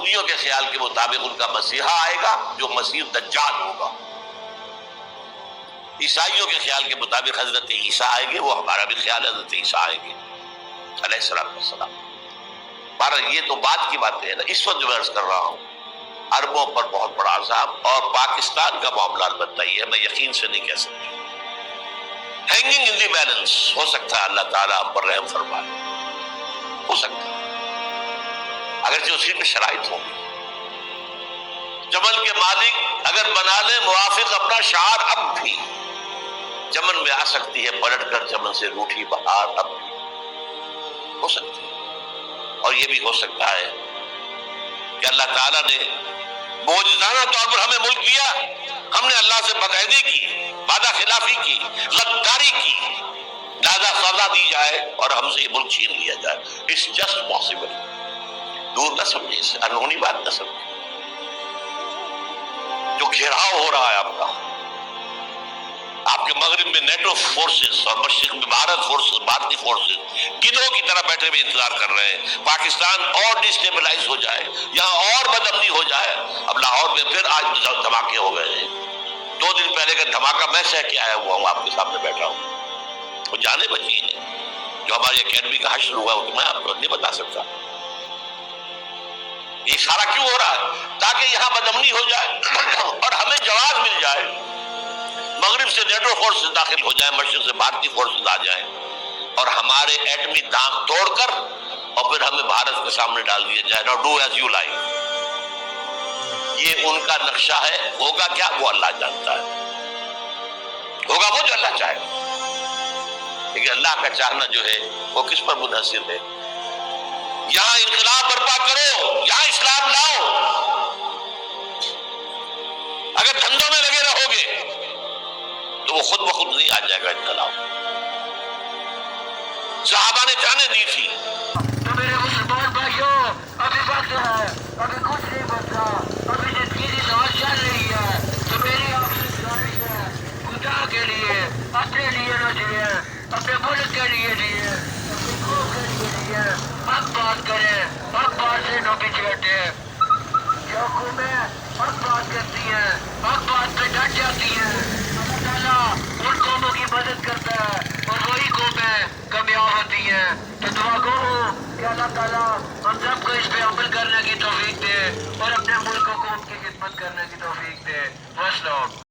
یہودیوں کے خیال کے مطابق ان کا مسیحا آئے گا جو مسیح دجال ہوگا، عیسائیوں کے خیال کے مطابق حضرت عیسیٰ آئیں گے، وہ ہمارا بھی خیال ہے حضرت عیسیٰ آئیں گے علیہ السلام۔ بہرحال یہ تو بعد کی باتیں ہیں نا، اس وقت جو میں عرض کر رہا ہوں عربوں پر بہت بڑا عذاب، اور پاکستان کا معاملہ البتہ یہ ہے، میں یقین سے نہیں کہہ سکتا، ہینگنگ ان دی بیلنس، ہو سکتا ہے اللہ تعالیٰ ہم پر رحم فرمائے، ہو سکتا ہے اگرچہ اسی میں شرائط ہوگی۔ چمن کے مالک اگر بنا لے موافق اپنا شعار، اب بھی چمن میں آ سکتی ہے پلٹ کر چمن سے روٹھی بہار، اب بھی ہو سکتی ہے۔ اور یہ بھی ہو سکتا ہے کہ اللہ تعالیٰ نے معجزانہ طور پر ہمیں ملک دیا، ہم نے اللہ سے بدعہدی کی، وعدہ خلافی کی، غداری کی، لہذا سزا دی جائے اور ہم سے یہ ملک چھین لیا جائے۔ اٹس جسٹ پاسبل، دور نہ سمجھے، اس انہونی بات نہ سمجھے۔ جو گھیراؤ ہو رہا ہے آپ کے مغرب میں نیٹو فورسز اور مشرق میں بھارتی فورسز گدھوں کی طرح بیٹھے ہوئے انتظار کر رہے ہیں پاکستان اور ڈسٹیبلائز ہو جائے، یہاں اور بدامنی ہو جائے۔ اب لاہور میں پھر آج دھماکے ہو گئے ہیں، 2 دن پہلے کا دھماکہ میں سہ کے آیا ہوا ہوں، آپ کے سامنے بیٹھا ہوں، وہ جانے بچی ہیں۔ جو ہماری اکیڈمی کا حشر ہوا ہے میں آپ کو نہیں بتا سکتا۔ یہ سارا کیوں ہو رہا ہے؟ تاکہ یہاں بدامنی ہو جائے اور ہمیں جواز مل جائے، مغرب سے نیٹو فورسز داخل ہو جائیں، مشرق سے بھارتی فورسز آ جائیں اور ہمارے ایٹمی دام توڑ کر اور پھر ہمیں بھارت کے سامنے ڈال دیا جائے۔ Now do as you like۔ یہ ان کا نقشہ ہے، ہوگا کیا وہ اللہ جانتا ہے، ہوگا وہ جو اللہ چاہے، لیکن اللہ کا چاہنا جو ہے وہ کس پر منحصر ہے؟ یہاں انقلاب برپا کرو، یہاں اسلام لاؤ، اگر دھندوں میں لگے رہو گے تو وہ خود بخود نہیں آ جائے گا انقلاب۔ صحابہ نے جانیں دی تھی۔ تو میرے مسلمان بھائیوں، ابھی وقت ہے، ابھی کچھ نہیں بچا، ابھی زندگی کی سوال چل رہی ہے، تو میری آپ سے گزارش ہے، خدا کے لیے، اپنے لیے نہ جیے، اپنے ملک کے لیے جیے، اپنے قوم کے لیے جیے، حق بات کریں، حق بات سے نہ پیچھے ہٹیں۔ جو قومیں حق بات کرتی ہیں، حق بات پہ ڈٹ جاتی ہیں، اللہ تعالیٰ ان قوموں کی مدد کرتا ہے اور وہی قومیں کامیاب ہوتی ہیں۔ تو دعا کرو کہ اللہ تعالیٰ ہم سب کو اس پہ عمل کرنے کی توفیق دے اور اپنے ملک کو قوم کی خدمت کرنے کی توفیق دے۔